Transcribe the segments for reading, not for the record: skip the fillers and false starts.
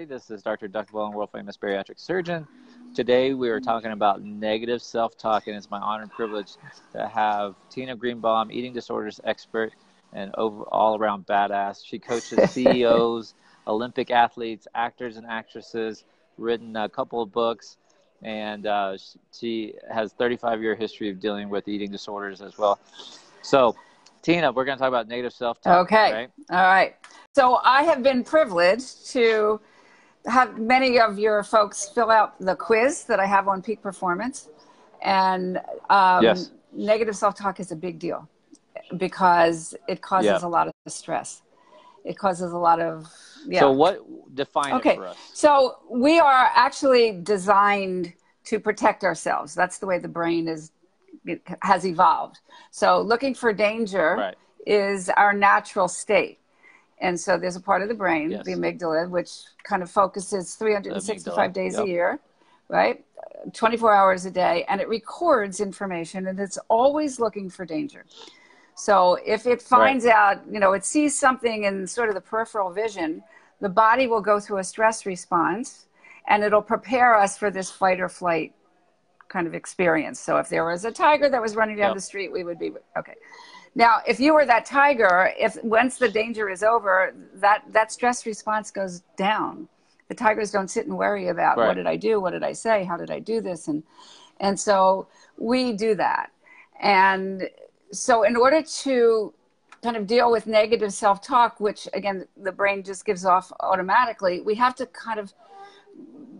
This is Dr. Duc Vuong, world-famous bariatric surgeon. Today we are talking about negative self-talk, and it's my honor and privilege to have Tina Greenbaum, eating disorders expert and all-around badass. She coaches CEOs, Olympic athletes, actors and actresses, written a couple of books, and she has 35-year history of dealing with eating disorders as well. So, Tina, we're going to talk about negative self-talk. Okay. Right? All right. So I have been privileged to have many of your folks fill out the quiz that I have on peak performance. And Yes. negative self-talk is a big deal because it causes a lot of stress. It causes a lot of, So define it for us. So we are actually designed to protect ourselves. That's the way the brain has evolved. So looking for danger is our natural state. And so there's a part of the brain, the amygdala, which kind of focuses 365 days a year, right? 24 hours a day, and it records information, and it's always looking for danger. So if it finds out, it sees something in sort of the peripheral vision, the body will go through a stress response, and it'll prepare us for this fight or flight kind of experience. So if there was a tiger that was running down the street, we would be, okay. Now, if you were that tiger, once the danger is over, that stress response goes down. The tigers don't sit and worry about what did I do, what did I say, how did I do this, and so we do that. And so in order to kind of deal with negative self-talk, which again the brain just gives off automatically, we have to kind of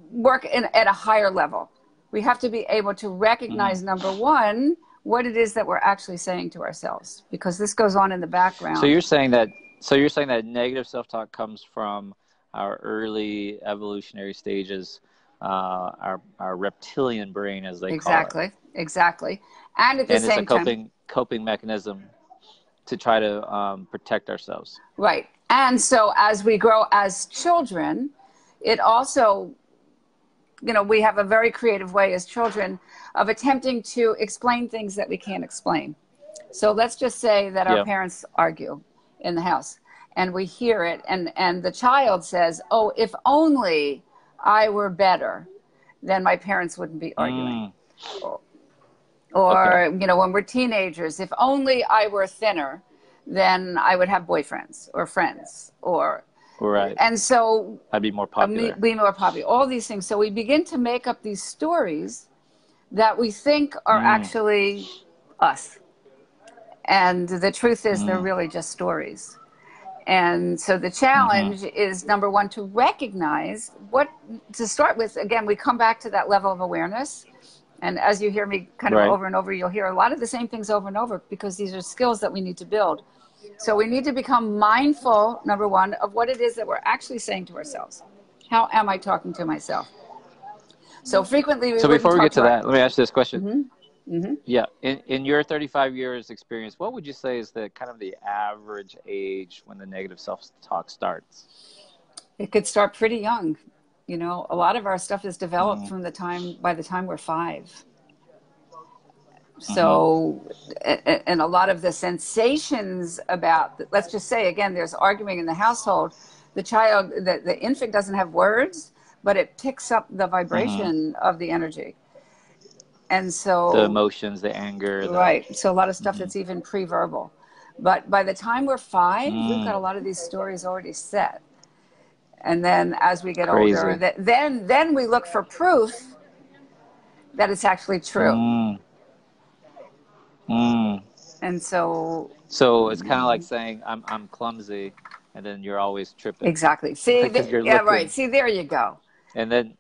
work at a higher level. We have to be able to recognize, number one, what it is that we're actually saying to ourselves, because this goes on in the background. So you're saying that negative self-talk comes from our early evolutionary stages, our reptilian brain, as they call it. Exactly. And at the same time, it's a coping mechanism to try to protect ourselves. Right. And so as we grow as children, it also, we have a very creative way as children of attempting to explain things that we can't explain. So let's just say that our parents argue in the house and we hear it, and the child says, oh, if only I were better, then my parents wouldn't be arguing. Or, when we're teenagers, if only I were thinner, then I would have boyfriends or friends, or... Right. And so I'd be more popular. Be more popular. All these things. So we begin to make up these stories that we think are actually us. And the truth is they're really just stories. And so the challenge is, number one, to recognize to start with, again, we come back to that level of awareness. And as you hear me kind of over and over, you'll hear a lot of the same things over and over, because these are skills that we need to build. So we need to become mindful, number one, of what it is that we're actually saying to ourselves. How am I talking to myself? So frequently So before we get to that, let me ask you this question. Yeah, in your 35 years experience, what would you say is the kind of the average age when the negative self-talk starts? It could start pretty young. A lot of our stuff is developed by the time we're 5. So, and a lot of the sensations about, let's just say, again, there's arguing in the household. The child, the infant doesn't have words, but it picks up the vibration of the energy. And so... the emotions, the anger. Right. So a lot of stuff that's even preverbal. But by the time we're 5, we've got a lot of these stories already set. And then as we get older, then we look for proof that it's actually true. And so it's kind of like saying I'm clumsy, and then you're always tripping. Exactly. See, right. See, there you go. And then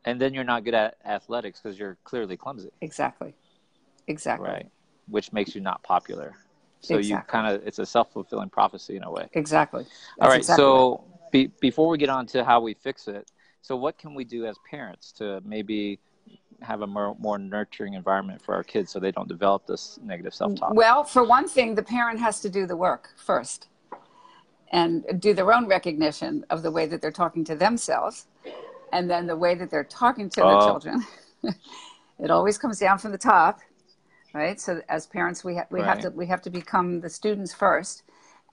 you're not good at athletics because you're clearly clumsy. Exactly. Right. Which makes you not popular. So you kind of, it's a self-fulfilling prophecy in a way. Exactly. All right. So before we get on to how we fix it, so what can we do as parents to maybe have a more nurturing environment for our kids so they don't develop this negative self-talk? Well, for one thing, the parent has to do the work first and do their own recognition of the way that they're talking to themselves, and then the way that they're talking to their children. It always comes down from the top, right? So as parents, we have to become the students first,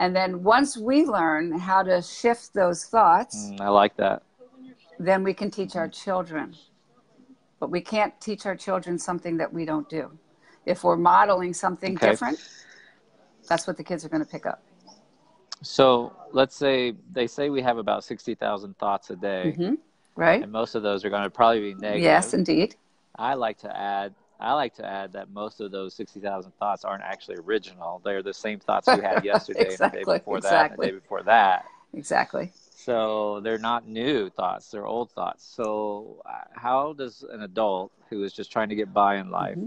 and then once we learn how to shift those thoughts, I like that. then we can teach our children. But we can't teach our children something that we don't do. If we're modeling something different, that's what the kids are going to pick up. So let's say they say we have about 60,000 thoughts a day, right? And most of those are going to probably be negative. Yes, indeed. I like to add that most of those 60,000 thoughts aren't actually original. They're the same thoughts you had yesterday and the day before that and the day before that. Exactly. So they're not new thoughts, they're old thoughts. So how does an adult who is just trying to get by in life,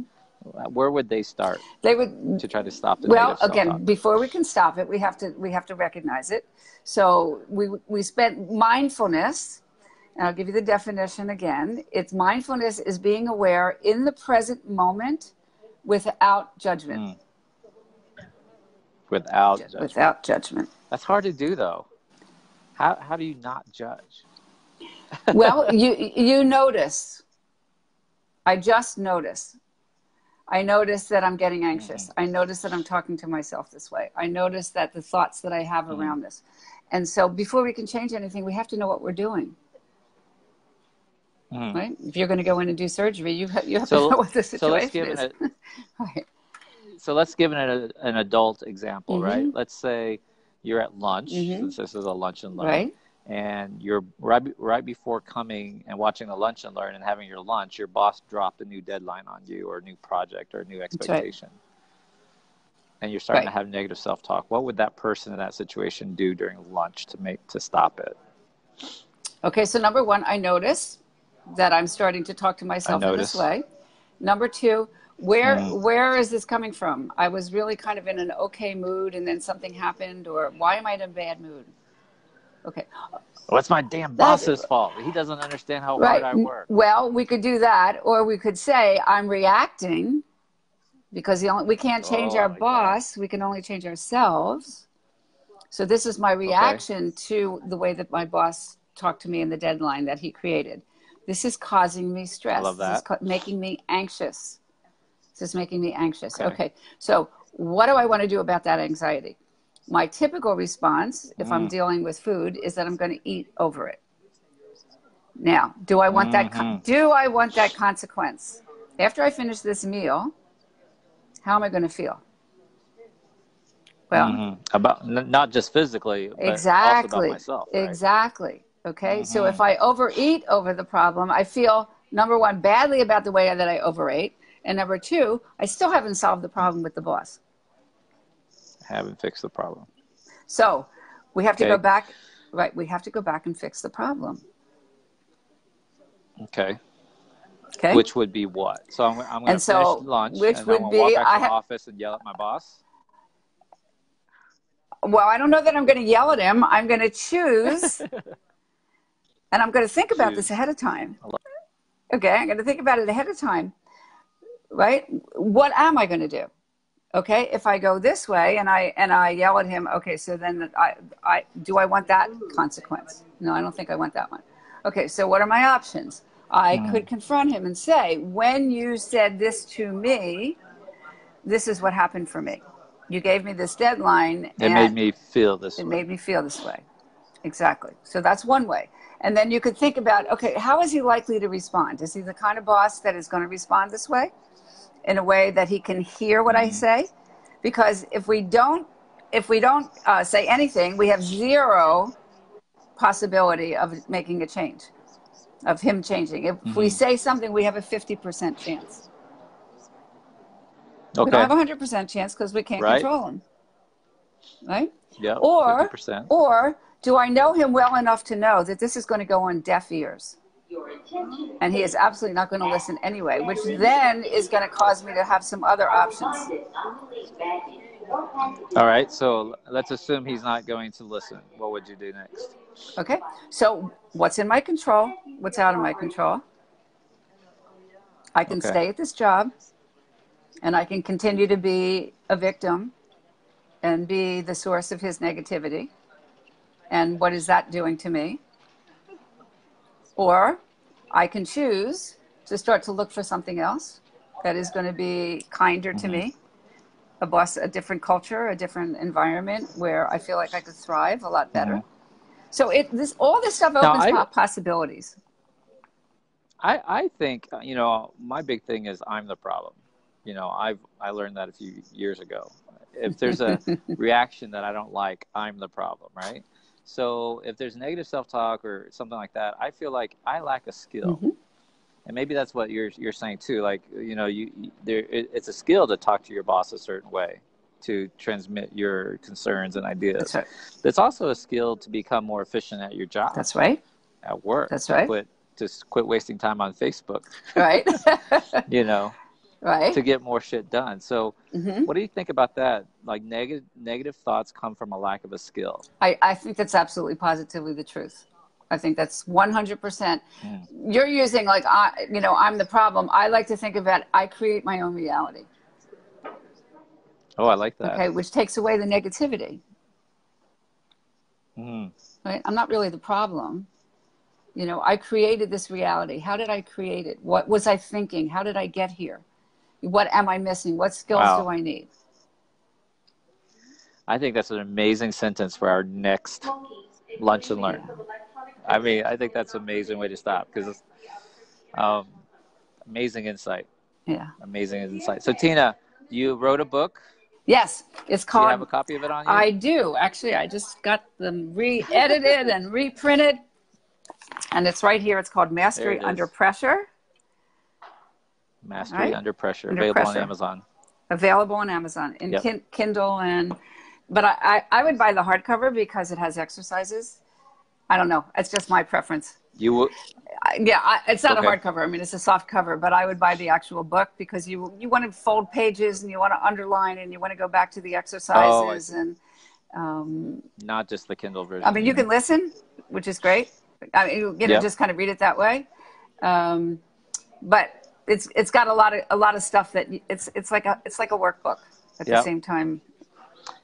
where would they start? They would to try to stop the negative self-talk? Well, again, before we can stop it, we have to recognize it. So we spent mindfulness, and I'll give you the definition again. It's mindfulness is being aware in the present moment without judgment. Without judgment. That's hard to do, though. How do you not judge? Well, you notice. I just notice. I notice that I'm getting anxious. I notice that I'm talking to myself this way. I notice that the thoughts that I have around this. And so before we can change anything, we have to know what we're doing. Right? If you're going to go in and do surgery, you have to know what the situation is. Right. So let's give an adult example, right? Let's say you're at lunch, since this is a lunch and learn. Right. And you're right before coming and watching the lunch and learn and having your lunch, your boss dropped a new deadline on you or a new project or a new expectation. And you're starting to have negative self-talk. What would that person in that situation do during lunch to stop it? Okay, so number one, I notice that I'm starting to talk to myself in this way. Number two, where is this coming from? I was really kind of in an okay mood and then something happened, or why am I in a bad mood? Okay. Well, it's my damn boss's fault. He doesn't understand how hard I work. Well, we could do that, or we could say I'm reacting because we can't change our boss. We can only change ourselves. So this is my reaction to the way that my boss talked to me in the deadline that he created. This is causing me stress. I love that. This is making me anxious. This is making me anxious. Okay. So what do I want to do about that anxiety? My typical response, if I'm dealing with food, is that I'm going to eat over it. Now, do I want that consequence? After I finish this meal, how am I going to feel? Well, about not just physically, but also about myself. Right? Exactly. Okay. So if I overeat over the problem, I feel, number one, badly about the way that I overate. And number two, I still haven't solved the problem with the boss. Haven't fixed the problem. So we have to go back. Right. We have to go back and fix the problem. Okay. Which would be what? So I'm going to finish lunch and I'm going to walk back to the office and yell at my boss? Well, I don't know that I'm going to yell at him. I'm going to choose. And I'm going to think about this ahead of time. Okay. I'm going to think about it ahead of time. Right? What am I going to do? Okay, if I go this way and I yell at him, okay, so then do I want that consequence? No, I don't think I want that one. Okay, so what are my options? I could confront him and say, when you said this to me, this is what happened for me. You gave me this deadline. It made me feel this way. It made me feel this way. Exactly. So that's one way. And then you could think about, okay, how is he likely to respond? Is he the kind of boss that is going to respond this way? In a way that he can hear what I say? Because if we don't say anything, we have zero possibility of making a change, of him changing. If we say something, we have a 50% chance. We don't have a 100% chance because we can't control him. Right? Yeah. Or 50%. Or do I know him well enough to know that this is going to go on deaf ears? And he is absolutely not going to listen anyway, which then is going to cause me to have some other options. All right, so let's assume he's not going to listen. What would you do next? Okay, so what's in my control? What's out of my control? I can stay at this job, and I can continue to be a victim and be the source of his negativity. And what is that doing to me? Or I can choose to start to look for something else that is going to be kinder to me, a different culture, a different environment where I feel like I could thrive a lot better. So all this stuff opens up possibilities. I think, you know, my big thing is I'm the problem. You know, I learned that a few years ago. If there's a reaction that I don't like, I'm the problem, right? So if there's negative self-talk or something like that, I feel like I lack a skill. Mm-hmm. And maybe that's what you're saying too. Like, you know, it's a skill to talk to your boss a certain way, to transmit your concerns and ideas. That's right. But it's also a skill to become more efficient at your job. That's right. At work. That's right. To quit wasting time on Facebook. Right. You know. Right. To get more shit done. So mm-hmm. What do you think about that? Like negative thoughts come from a lack of a skill. I think that's absolutely positively the truth. I think that's 100%. You're using like, you know, I'm the problem. I like to think about, I create my own reality. Oh, I like that. Okay, which takes away the negativity. Right? I'm not really the problem. You know, I created this reality. How did I create it? What was I thinking? How did I get here? What am I missing? What skills do I need? I think that's an amazing sentence for our next Lunch and Learn. I mean, I think that's an amazing way to stop, because it's amazing insight. Yeah. Amazing insight. So Tina, you wrote a book. Yes. It's called... Do you have a copy of it on you? I do. Actually, I just got them re-edited and reprinted. And it's right here. It's called Mastery Under Pressure. Mastery Under Pressure. Available on Amazon. Available on Amazon in Kindle. But I would buy the hardcover because it has exercises. I don't know. It's just my preference. You would? Yeah, it's not a hardcover. I mean, it's a soft cover, but I would buy the actual book because you want to fold pages and you want to underline and you want to go back to the exercises and not just the Kindle version. I mean, you can listen, which is great. I mean, you know, just kind of read it that way. But it's got a lot of stuff that it's like a workbook at the same time.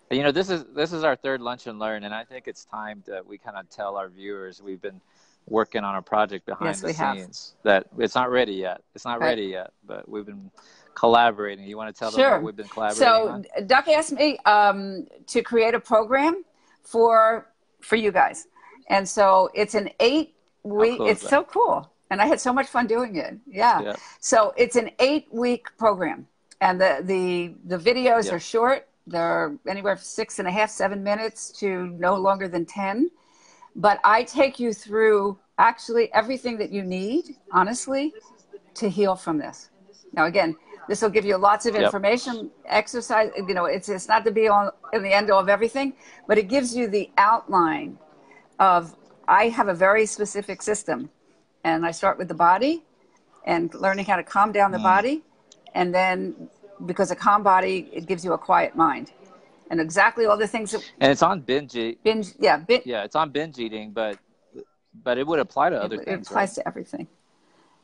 You know, this is our third Lunch and Learn, and I think it's time that we kind of tell our viewers we've been working on a project behind the scenes that it's not ready yet. It's not ready yet, but we've been collaborating. You want to tell them what we've been collaborating on? So Duc asked me to create a program for you guys. And so it's an 8-week, it's so cool. And I had so much fun doing it. Yeah. So it's an 8-week program. And the videos are short. They're anywhere from 6.5, 7 minutes to no longer than 10. But I take you through actually everything that you need, honestly, to heal from this. Now, again, this will give you lots of information, exercise. You know, it's not to be on in the end all of everything, but it gives you the outline of, I have a very specific system. And I start with the body and learning how to calm down the body. And then because a calm body, it gives you a quiet mind. And exactly all the things that... And it's on binge. Yeah, it's on binge eating, but it would apply to other things. It applies to everything.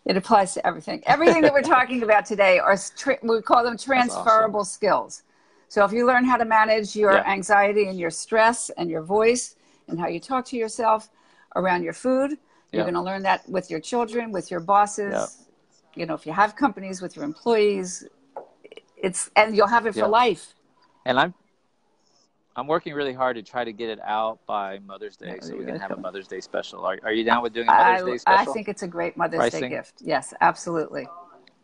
It applies to everything. Everything that we're talking about today are, we call them transferable skills. So if you learn how to manage your anxiety and your stress and your voice and how you talk to yourself around your food, you're going to learn that with your children, with your bosses, you know, if you have companies, with your employees, and you'll have it for life. And I'm working really hard to try to get it out by Mother's Day, so we can have a Mother's Day special. Are you down with doing a Mother's Day special? I think it's a great Mother's Day gift. Yes, absolutely.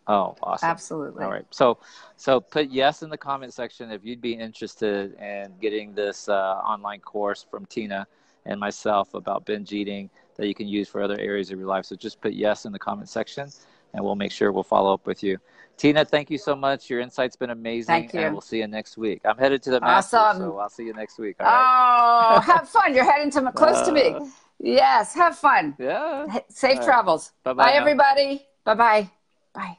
Oh, awesome. Absolutely. All right. So put yes in the comment section if you'd be interested in getting this online course from Tina and myself about binge eating that you can use for other areas of your life. So just put yes in the comment section, and we'll make sure we'll follow up with you. Tina, thank you so much. Your insight's been amazing. Thank you. And we'll see you next week. I'm headed to the Masters, so I'll see you next week. All right? Oh, have fun. You're heading close to me. Yes, have fun. Yeah. Safe travels. Bye-bye Bye, now. everybody. Bye-bye. Bye.